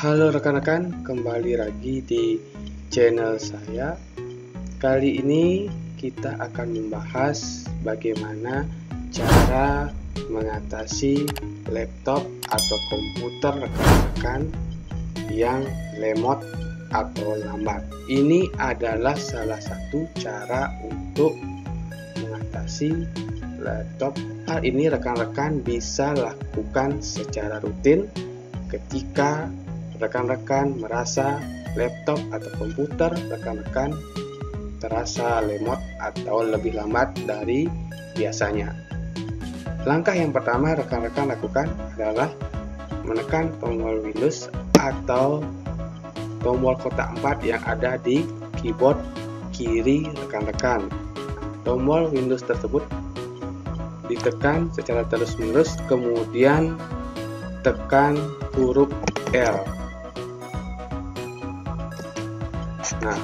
Halo rekan-rekan, kembali lagi di channel saya. Kali ini kita akan membahas bagaimana cara mengatasi laptop atau komputer rekan-rekan yang lemot atau lambat. Ini adalah salah satu cara untuk mengatasi laptop. Hal ini rekan-rekan bisa lakukan secara rutin ketika rekan-rekan merasa laptop atau komputer rekan-rekan terasa lemot atau lebih lambat dari biasanya. Langkah yang pertama rekan-rekan lakukan adalah menekan tombol Windows atau tombol kotak 4 yang ada di keyboard kiri rekan-rekan. Tombol Windows tersebut ditekan secara terus-menerus, kemudian tekan huruf R. Nah,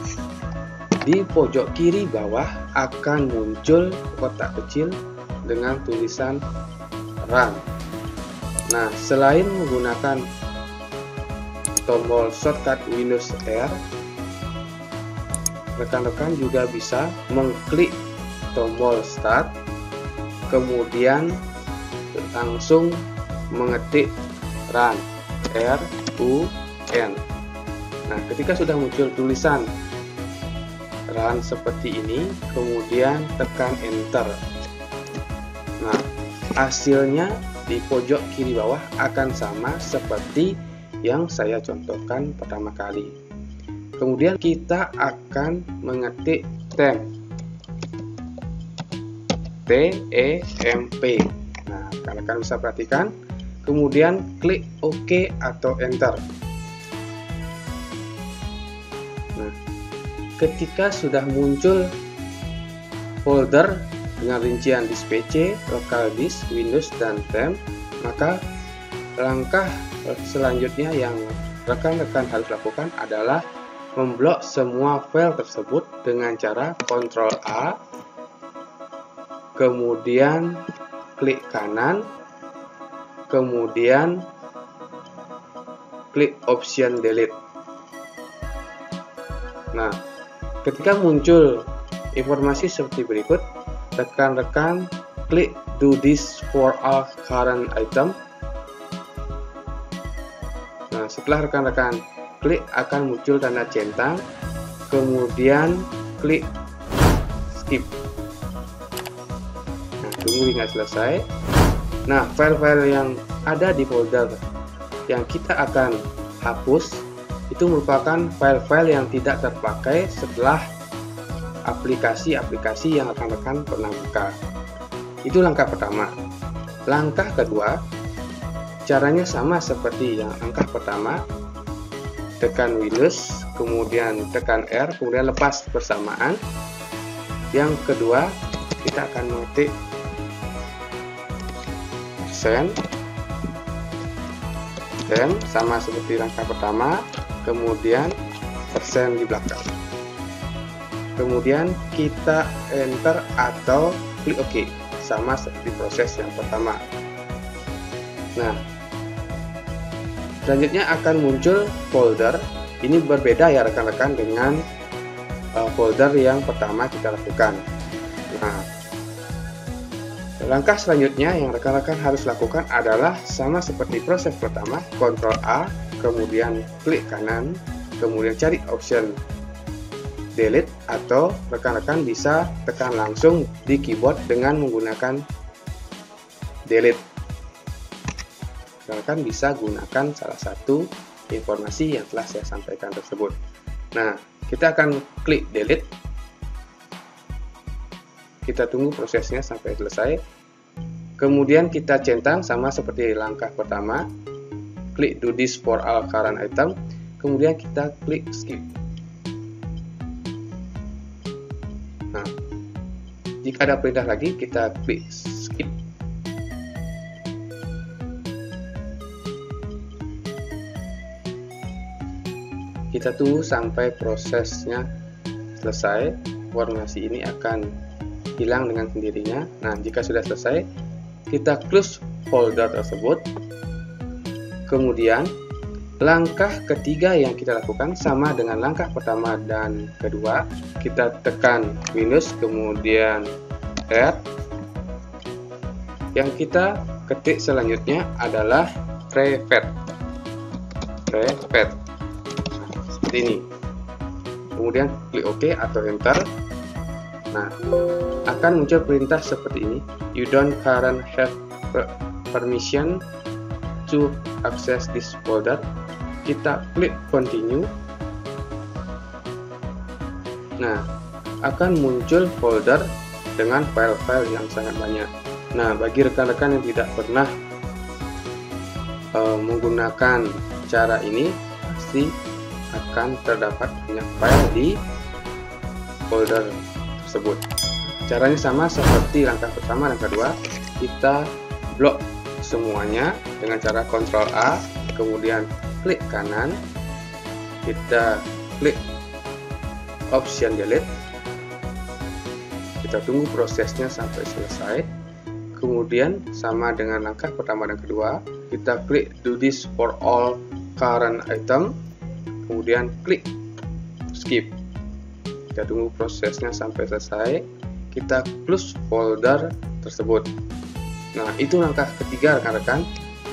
di pojok kiri bawah akan muncul kotak kecil dengan tulisan Run. Nah, selain menggunakan tombol shortcut Windows R, rekan-rekan juga bisa mengklik tombol Start, kemudian langsung mengetik Run, R-U-N. Nah, ketika sudah muncul tulisan Run seperti ini, kemudian tekan Enter. Nah, hasilnya di pojok kiri bawah akan sama seperti yang saya contohkan pertama kali. Kemudian kita akan mengetik temp, T-E-M-P. Nah, rekan-rekan bisa perhatikan. Kemudian klik OK atau Enter. Nah, ketika sudah muncul folder dengan rincian disk PC, local disk, Windows, dan temp, maka langkah selanjutnya yang rekan-rekan harus lakukan adalah memblok semua file tersebut dengan cara Ctrl A, kemudian klik kanan, kemudian klik option delete. Nah, ketika muncul informasi seperti berikut, rekan-rekan klik do this for all current item. Nah, setelah rekan-rekan klik akan muncul tanda centang, kemudian klik skip. Nah, tunggu hingga selesai. Nah, file-file yang ada di folder yang kita akan hapus itu merupakan file-file yang tidak terpakai setelah aplikasi-aplikasi yang rekan-rekan pernah buka. Itu langkah pertama. Langkah kedua, caranya sama seperti yang langkah pertama. Tekan Windows, kemudian tekan R, kemudian lepas bersamaan. Yang kedua, kita akan mengetik send, sama seperti langkah pertama, kemudian persen di belakang. Kemudian kita enter atau klik OK, sama seperti proses yang pertama. Nah, selanjutnya akan muncul folder. Ini berbeda ya rekan-rekan dengan folder yang pertama kita lakukan. Nah, langkah selanjutnya yang rekan-rekan harus lakukan adalah sama seperti proses pertama, Ctrl A, kemudian klik kanan, kemudian cari option delete, atau rekan-rekan bisa tekan langsung di keyboard dengan menggunakan delete. Rekan-rekan bisa gunakan salah satu informasi yang telah saya sampaikan tersebut. Nah, kita akan klik delete. Kita tunggu prosesnya sampai selesai. Kemudian kita centang sama seperti langkah pertama, klik do this for all current item, kemudian kita klik skip. Nah, jika ada perintah lagi, kita klik skip. Kita tunggu sampai prosesnya selesai. Informasi ini akan hilang dengan sendirinya. Nah, jika sudah selesai, kita close folder tersebut. Kemudian langkah ketiga yang kita lakukan sama dengan langkah pertama dan kedua. Kita tekan Windows kemudian R. Yang kita ketik selanjutnya adalah revet. Nah, seperti ini. Kemudian klik OK atau Enter. Nah, akan muncul perintah seperti ini. You don't currently have permission to access this folder. Kita klik Continue. Nah, akan muncul folder dengan file-file yang sangat banyak. Nah, bagi rekan-rekan yang tidak pernah menggunakan cara ini, pasti akan terdapat banyak file di folder tersebut. Caranya sama seperti langkah pertama dan kedua. Kita blok semuanya dengan cara Ctrl A, kemudian klik kanan, kita klik option delete, kita tunggu prosesnya sampai selesai. Kemudian sama dengan langkah pertama dan kedua, kita klik do this for all current item, kemudian klik skip. Kita tunggu prosesnya sampai selesai, kita close folder tersebut. Nah, itu langkah ketiga rekan-rekan.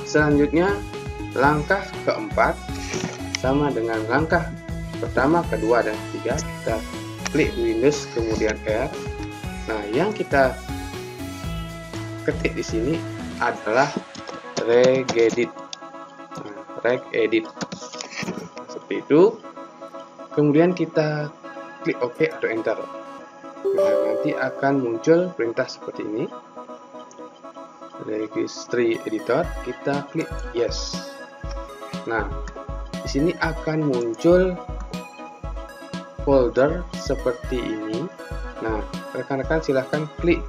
Selanjutnya langkah keempat sama dengan langkah pertama, kedua, dan ketiga. Kita klik Windows kemudian R. Nah, yang kita ketik di sini adalah regedit. Regedit seperti itu. Kemudian kita klik OK atau Enter. Nah, nanti akan muncul perintah seperti ini. Registry editor, kita klik yes. Nah, di sini akan muncul folder seperti ini. Nah, rekan-rekan silahkan klik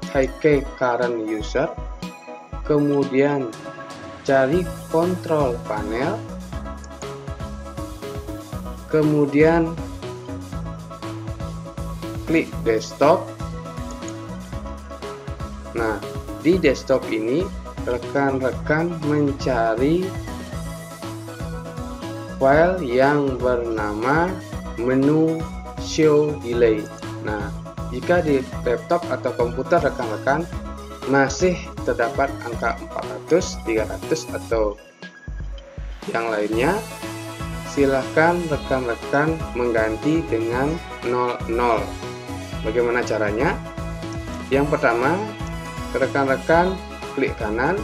Hide current user, kemudian cari control panel, kemudian klik desktop. Nah, di desktop ini rekan-rekan mencari file yang bernama menu show delay. Nah, jika di laptop atau komputer rekan-rekan masih terdapat angka 400, 300 atau yang lainnya, silahkan rekan-rekan mengganti dengan 00. Bagaimana caranya? Yang pertama, rekan-rekan klik kanan,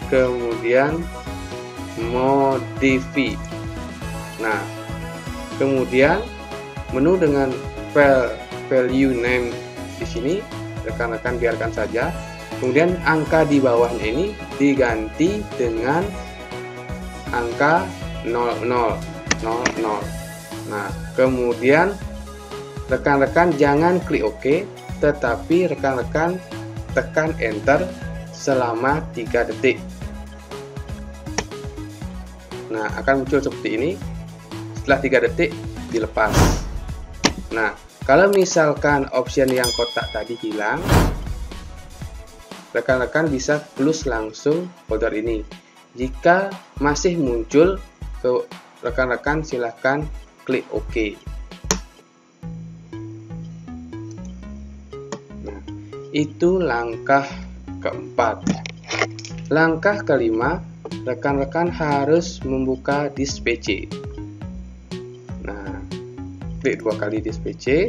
kemudian modify. Nah, kemudian menu dengan value name di sini rekan-rekan biarkan saja. Kemudian angka di bawahnya ini diganti dengan angka 00. Nah, kemudian rekan-rekan jangan klik OK, tetapi rekan-rekan tekan Enter selama 3 detik. Nah, akan muncul seperti ini. Setelah 3 detik dilepas. Nah, kalau misalkan option yang kotak tadi hilang, rekan-rekan bisa close langsung folder ini. Jika masih muncul, rekan-rekan silahkan klik OK. Nah, itu langkah keempat. Langkah kelima, rekan-rekan harus membuka disk PC. Nah, klik 2 kali disk PC.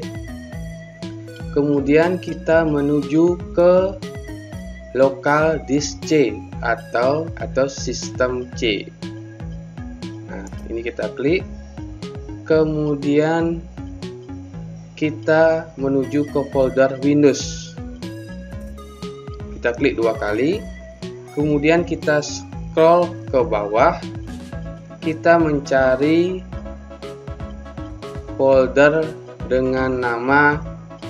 Kemudian kita menuju ke local disk C atau sistem C. Nah, ini kita klik. Kemudian kita menuju ke folder Windows. Kita klik 2 kali. Kemudian kita scroll ke bawah. Kita mencari folder dengan nama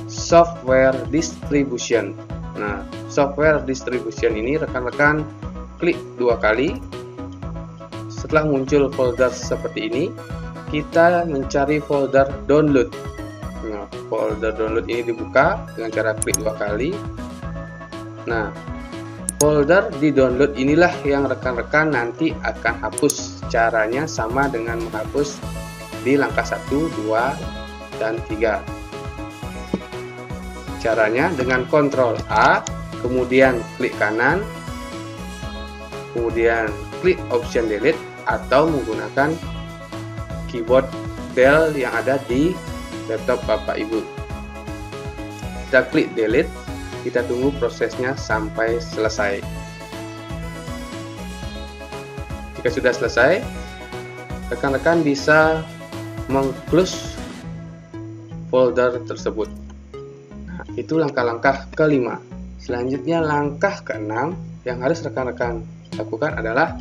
software distribution. Nah, software distribution ini rekan-rekan klik 2 kali. Setelah muncul folder seperti ini, kita mencari folder download. Nah, folder download ini dibuka dengan cara klik 2 kali. Nah, folder di download inilah yang rekan-rekan nanti akan hapus caranya sama dengan menghapus di langkah 1, 2, dan 3. Caranya dengan Ctrl A, kemudian klik kanan, kemudian klik Option Delete, atau menggunakan keyboard Del yang ada di laptop Bapak Ibu. Kita klik Delete, kita tunggu prosesnya sampai selesai. Jika sudah selesai, rekan-rekan bisa meng-close folder tersebut. Nah, itu langkah-langkah kelima. Selanjutnya langkah keenam yang harus rekan-rekan lakukan adalah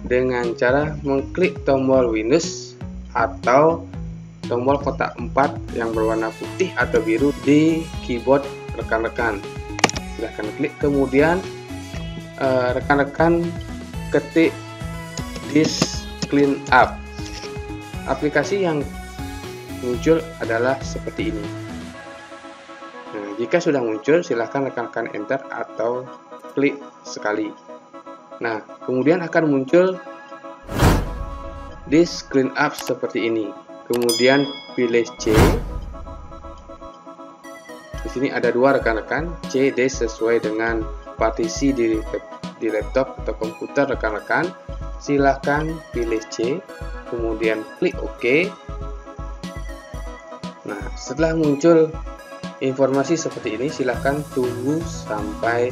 dengan cara mengklik tombol Windows atau tombol kotak 4 yang berwarna putih atau biru di keyboard rekan-rekan. Silahkan klik, kemudian rekan-rekan ketik Disk Clean Up. Aplikasi yang muncul adalah seperti ini. Nah, jika sudah muncul, silahkan rekan-rekan enter atau klik sekali. Nah, kemudian akan muncul Disk Clean Up seperti ini. Kemudian pilih C. Di sini ada dua rekan-rekan, C, D sesuai dengan partisi di laptop atau komputer rekan-rekan. Silahkan pilih C, kemudian klik OK. Nah, setelah muncul informasi seperti ini, silahkan tunggu sampai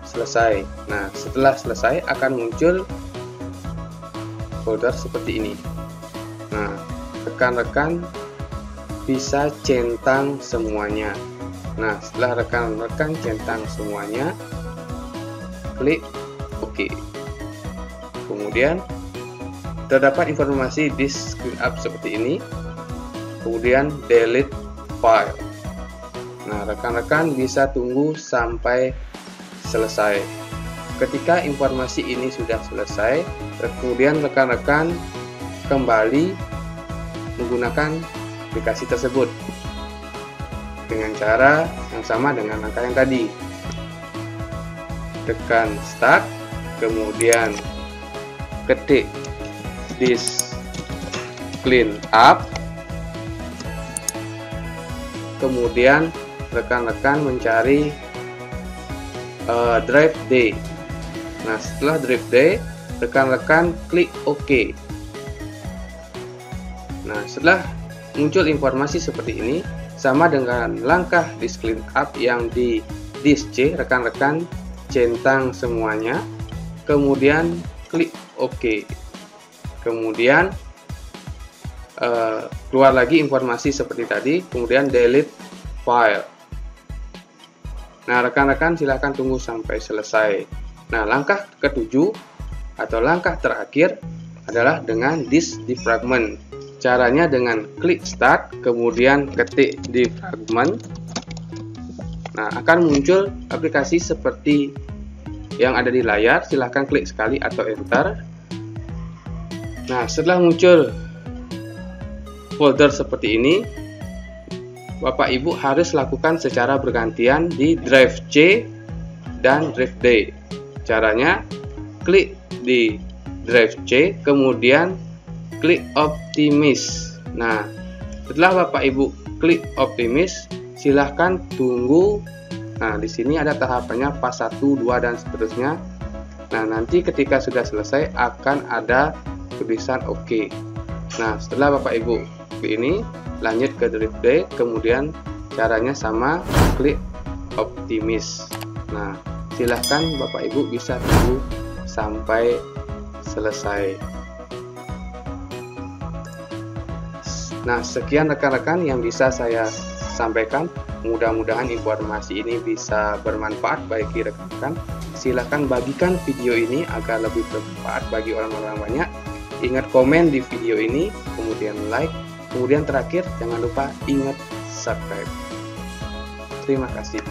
selesai. Nah, setelah selesai akan muncul folder seperti ini. Nah, rekan-rekan bisa centang semuanya. Nah, setelah rekan-rekan centang semuanya, klik OK. Kemudian terdapat informasi Disk Clean Up seperti ini. Kemudian delete file. Nah, rekan-rekan bisa tunggu sampai selesai. Ketika informasi ini sudah selesai, kemudian rekan-rekan kembali menggunakan aplikasi tersebut dengan cara yang sama dengan langkah yang tadi. Tekan Start, kemudian ketik Disk Clean Up, kemudian rekan-rekan mencari Drive D. Nah, setelah Drive D, rekan-rekan klik OK. Nah, setelah muncul informasi seperti ini, sama dengan langkah Disk Clean Up yang di disk C, rekan-rekan centang semuanya, kemudian klik OK. Kemudian keluar lagi informasi seperti tadi, kemudian delete file. Nah, rekan-rekan silahkan tunggu sampai selesai. Nah, langkah ketujuh atau langkah terakhir adalah dengan disk defragment. Caranya dengan klik Start, kemudian ketik defragment. Nah, akan muncul aplikasi seperti yang ada di layar. Silahkan klik sekali atau enter. Nah, setelah muncul folder seperti ini, Bapak Ibu harus lakukan secara bergantian di Drive C dan Drive D. Caranya klik di Drive C, kemudian klik Optimize. Nah, setelah Bapak Ibu klik Optimize, silahkan tunggu. Nah, di sini ada tahapannya fase 1, 2, dan seterusnya. Nah, nanti ketika sudah selesai akan ada tulisan OK. Nah, setelah Bapak Ibu klik ini, lanjut ke Drive D, kemudian caranya sama, klik Optimize. Nah, silahkan Bapak Ibu bisa tunggu sampai selesai. Nah, sekian rekan-rekan yang bisa saya sampaikan. Mudah-mudahan informasi ini bisa bermanfaat bagi rekan-rekan. Silahkan bagikan video ini agar lebih bermanfaat bagi orang-orang banyak. Ingat komen di video ini, kemudian like. Kemudian terakhir, jangan lupa ingat subscribe. Terima kasih.